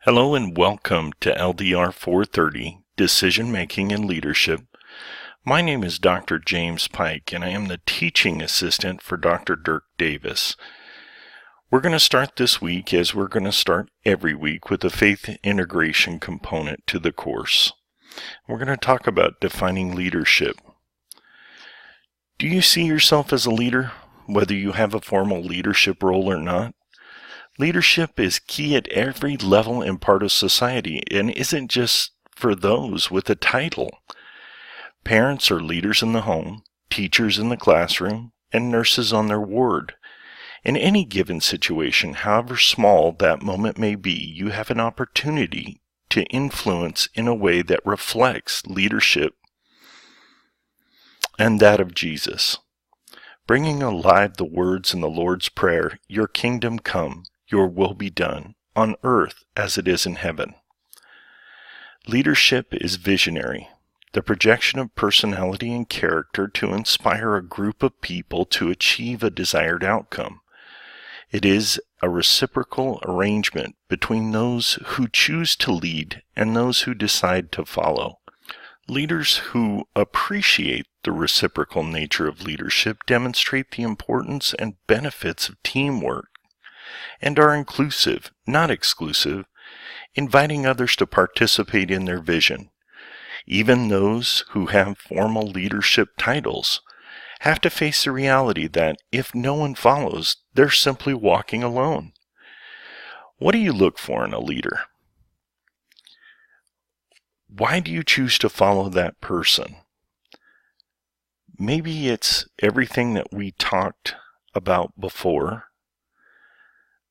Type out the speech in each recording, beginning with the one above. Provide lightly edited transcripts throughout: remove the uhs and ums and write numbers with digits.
Hello and welcome to LDR430, Decision Making and Leadership. My name is Dr. James Pike, and I am the teaching assistant for Dr. Dirk Davis. We're going to start this week, as we're going to start every week, with a faith integration component to the course. We're going to talk about defining leadership. Do you see yourself as a leader, whether you have a formal leadership role or not? Leadership is key at every level and part of society, and isn't just for those with a title. Parents are leaders in the home, teachers in the classroom, and nurses on their ward. In any given situation, however small that moment may be, you have an opportunity to influence in a way that reflects leadership and that of Jesus. Bringing alive the words in the Lord's Prayer, "Your kingdom come, your will be done, on earth as it is in heaven." Leadership is visionary, the projection of personality and character to inspire a group of people to achieve a desired outcome. It is a reciprocal arrangement between those who choose to lead and those who decide to follow. Leaders who appreciate the reciprocal nature of leadership demonstrate the importance and benefits of teamwork, and are inclusive, not exclusive, inviting others to participate in their vision. Even those who have formal leadership titles have to face the reality that if no one follows, they're simply walking alone. What do you look for in a leader? Why do you choose to follow that person? Maybe it's everything that we talked about before,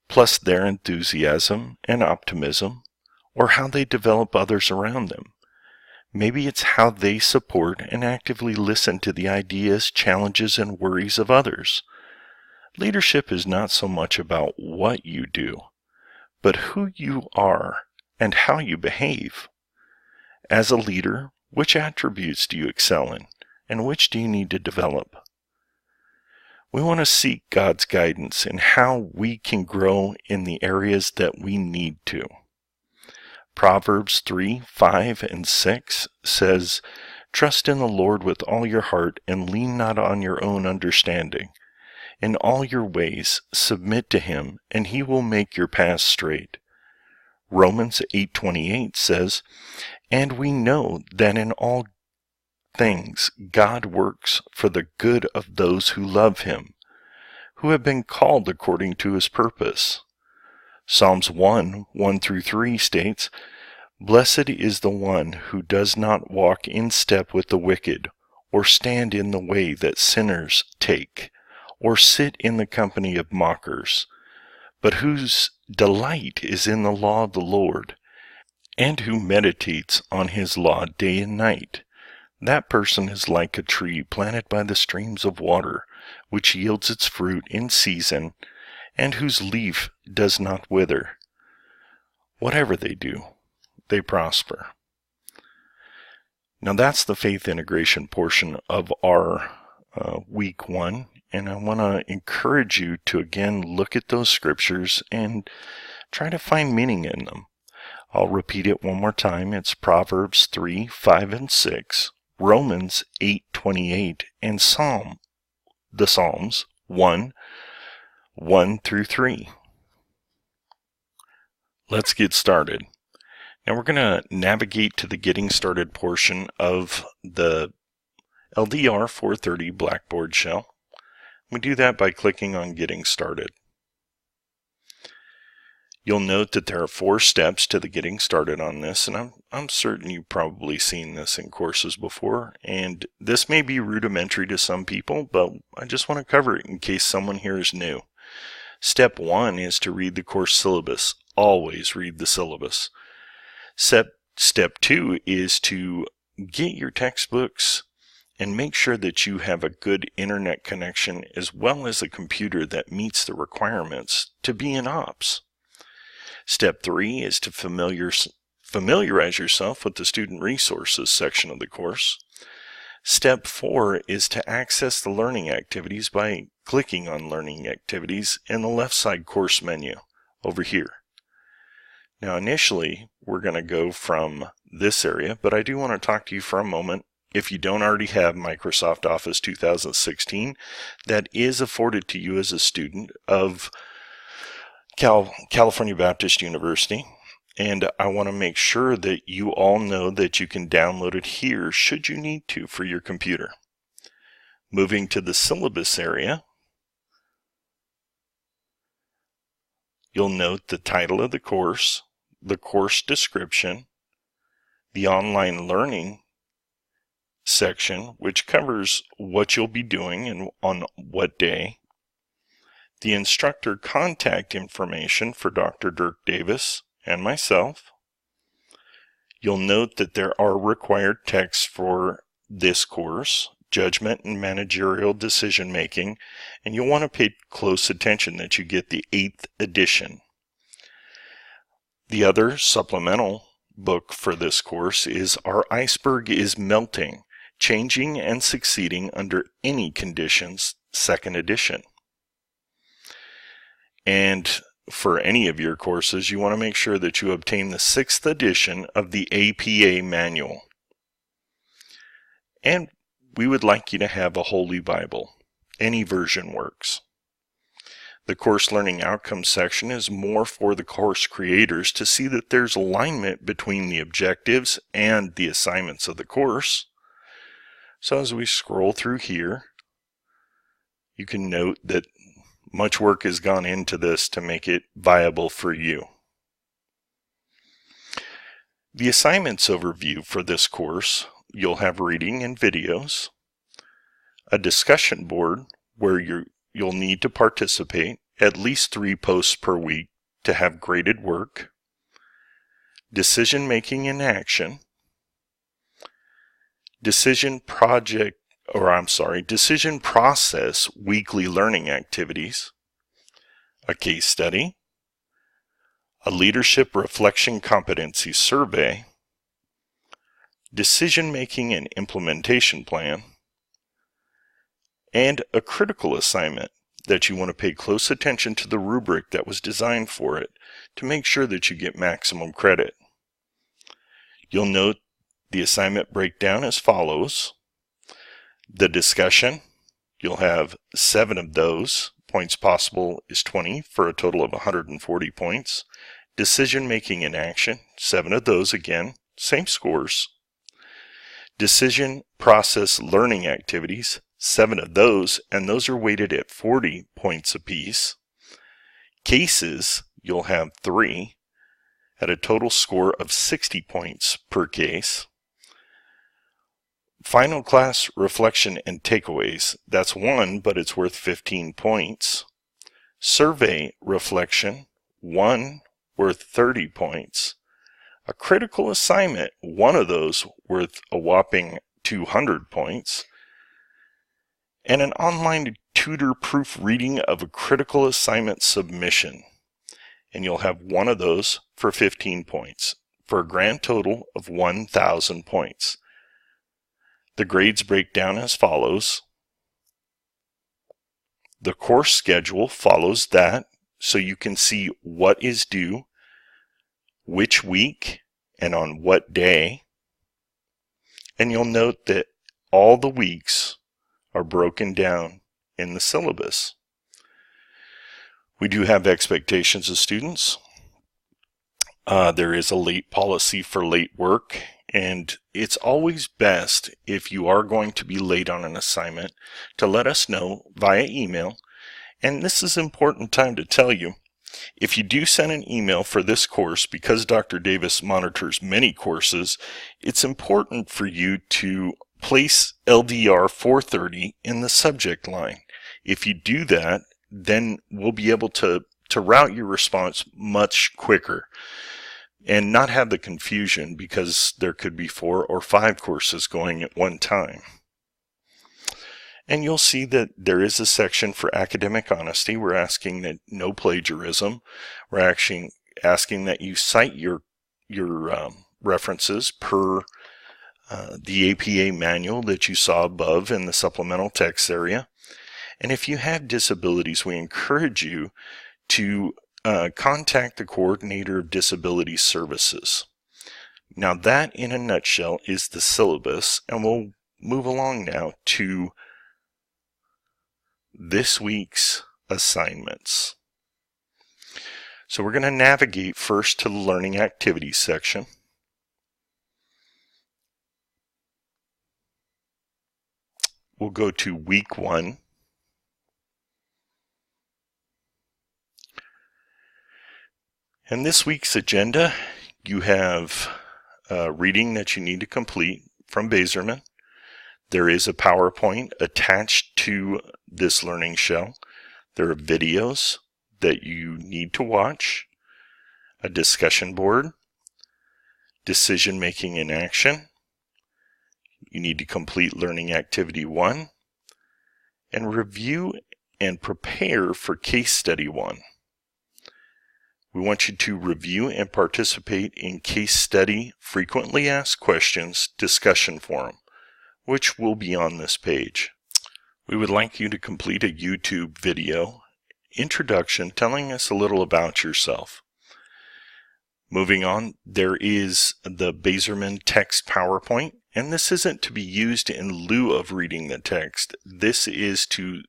plus their enthusiasm and optimism, or how they develop others around them. Maybe it's how they support and actively listen to the ideas, challenges, and worries of others. Leadership is not so much about what you do, but who you are and how you behave. As a leader, which attributes do you excel in, and which do you need to develop? We want to seek God's guidance in how we can grow in the areas that we need to. Proverbs 3, 5, and 6 says, "Trust in the Lord with all your heart and lean not on your own understanding. In all your ways submit to him, and he will make your paths straight." Romans 8:28 says, "And we know that in all things God works for the good of those who love him, who have been called according to his purpose." Psalms 1, 1-3 states, "Blessed is the one who does not walk in step with the wicked, or stand in the way that sinners take, or sit in the company of mockers, but whose delight is in the law of the Lord, and who meditates on his law day and night. That person is like a tree planted by the streams of water, which yields its fruit in season, and whose leaf does not wither. Whatever they do, they prosper." Now that's the faith integration portion of our week 1, and I want to encourage you to again look at those scriptures and try to find meaning in them. I'll repeat it one more time. It's Proverbs 3, 5, and 6, Romans 8:28, and the Psalms 1, 1-3. Let's get started. Now we're going to navigate to the Getting Started portion of the LDR430 Blackboard shell. We do that by clicking on Getting Started. You'll note that there are 4 steps to the getting started on this, and I'm certain you've probably seen this in courses before, and this may be rudimentary to some people, but I just want to cover it in case someone here is new. Step 1 is to read the course syllabus. Always read the syllabus. Step 2 is to get your textbooks and make sure that you have a good internet connection as well as a computer that meets the requirements to be in ops. Step 3 is to familiarize yourself with the student resources section of the course. Step 4 is to access the learning activities by clicking on Learning Activities in the left side course menu over here. Now initially, we're going to go from this area, but I do want to talk to you for a moment. If you don't already have Microsoft Office 2016, that is afforded to you as a student of California Baptist University. And I want to make sure that you all know that you can download it here should you need to for your computer. Moving to the syllabus area, you'll note the title of the course description, the online learning section, which covers what you'll be doing and on what day, the instructor contact information for Dr. Dirk Davis and myself. You'll note that there are required texts for this course, judgment and managerial decision making, and you'll want to pay close attention that you get the 8th edition. The other supplemental book for this course is Our Iceberg is Melting, Changing and Succeeding Under Any Conditions, 2nd edition. And for any of your courses, you want to make sure that you obtain the 6th edition of the APA manual. And we would like you to have a Holy Bible. Any version works. The course learning outcomes section is more for the course creators to see that there's alignment between the objectives and the assignments of the course. So as we scroll through here, you can note that much work has gone into this to make it viable for you. The assignments overview for this course, you'll have reading and videos, a discussion board where you'll need to participate, at least 3 posts per week to have graded work, decision making in action, decision process weekly learning activities, a case study, a leadership reflection competency survey, decision making and implementation plan, and a critical assignment that you want to pay close attention to the rubric that was designed for it to make sure that you get maximum credit. You'll note the assignment breakdown as follows. The discussion, you'll have 7 of those. Points possible is 20 for a total of 140 points. Decision making in action, 7 of those again, same scores. Decision process learning activities, 7 of those, and those are weighted at 40 points apiece. Cases, you'll have 3 at a total score of 60 points per case. Final class reflection and takeaways, that's 1, but it's worth 15 points. Survey reflection, 1, worth 30 points. A critical assignment, 1 of those worth a whopping 200 points. And an online tutor proof reading of a critical assignment submission. And you'll have 1 of those for 15 points, for a grand total of 1,000 points. The grades break down as follows. The course schedule follows that, so you can see what is due, which week, and on what day. And you'll note that all the weeks are broken down in the syllabus. We do have expectations of students. There is a late policy for late work, and it's always best if you are going to be late on an assignment to let us know via email. And this is an important time to tell you, if you do send an email for this course, because Dr. Davis monitors many courses, it's important for you to place LDR430 in the subject line. If you do that, then we'll be able to route your response much quicker and not have the confusion because there could be 4 or 5 courses going at one time. And you'll see that there is a section for academic honesty. We're asking that no plagiarism. We're actually asking that you cite your references per the APA manual that you saw above in the supplemental text area. And if you have disabilities, we encourage you to contact the coordinator of disability services. Now that in a nutshell is the syllabus, and we'll move along now to this week's assignments. So we're going to navigate first to the learning activities section. We'll go to week 1. And this week's agenda, you have reading that you need to complete from Baserman. There is a PowerPoint attached to this learning shell. There are videos that you need to watch, a discussion board, decision making in action. You need to complete learning activity 1 and review and prepare for case study 1. We want you to review and participate in case study frequently asked questions discussion forum, which will be on this page. We would like you to complete a YouTube video introduction telling us a little about yourself. Moving on, there is the Baserman text PowerPoint, and this isn't to be used in lieu of reading the text. This is to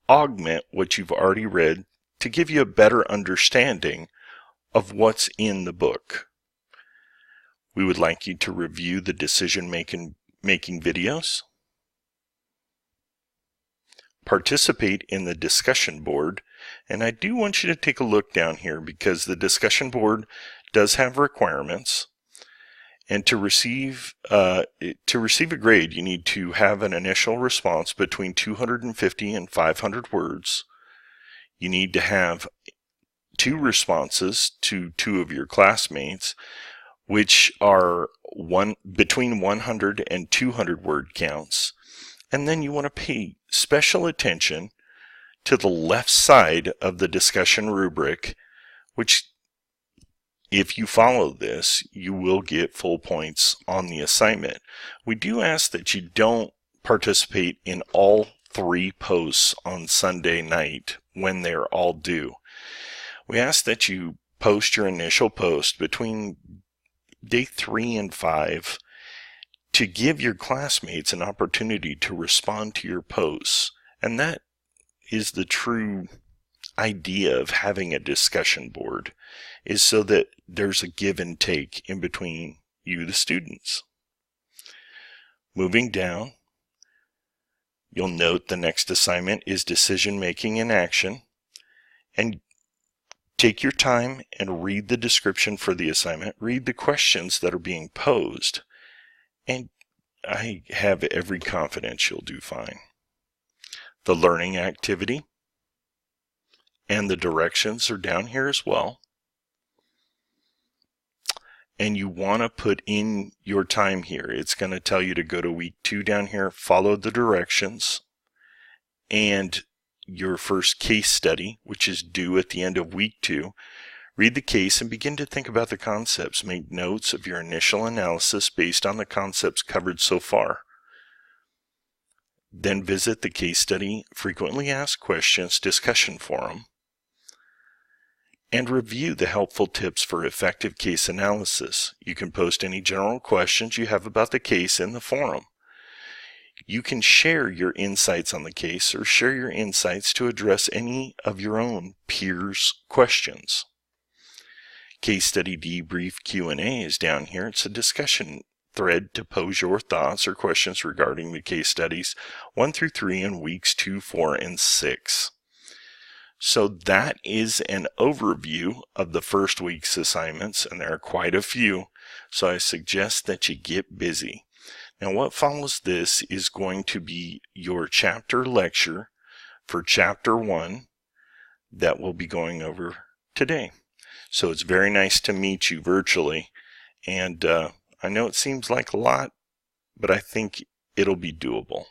augment what you've already read to give you a better understanding of what's in the book. We would like you to review the decision-making videos, participate in the discussion board, and I do want you to take a look down here because the discussion board does have requirements, and to receive a grade you need to have an initial response between 250 and 500 words. You need to have 2 responses to 2 of your classmates, which are between 100 and 200 word counts. And then you want to pay special attention to the left side of the discussion rubric, which if you follow this, you will get full points on the assignment. We do ask that you don't participate in all 3 posts on Sunday night when they're all due. We ask that you post your initial post between day 3 and 5 to give your classmates an opportunity to respond to your posts. And that is the true idea of having a discussion board, is so that there's a give and take in between you, the students. Moving down, you'll note the next assignment is decision making in action, and take your time and read the description for the assignment, read the questions that are being posed, and I have every confidence you'll do fine. The learning activity and the directions are down here as well. And you want to put in your time here. It's going to tell you to go to week 2 down here, follow the directions, and your first case study, which is due at the end of week 2. Read the case and begin to think about the concepts. Make notes of your initial analysis based on the concepts covered so far. Then visit the case study frequently asked questions discussion forum and review the helpful tips for effective case analysis. You can post any general questions you have about the case in the forum. You can share your insights on the case or share your insights to address any of your own peers' questions. Case study debrief Q&A is down here. It's a discussion thread to pose your thoughts or questions regarding the case studies 1 through 3 in weeks 2, 4, and 6. So that is an overview of the first week's assignments, and there are quite a few, so I suggest that you get busy. Now what follows this is going to be your chapter lecture for chapter 1 that we'll be going over today. So it's very nice to meet you virtually, and I know it seems like a lot, but I think it'll be doable.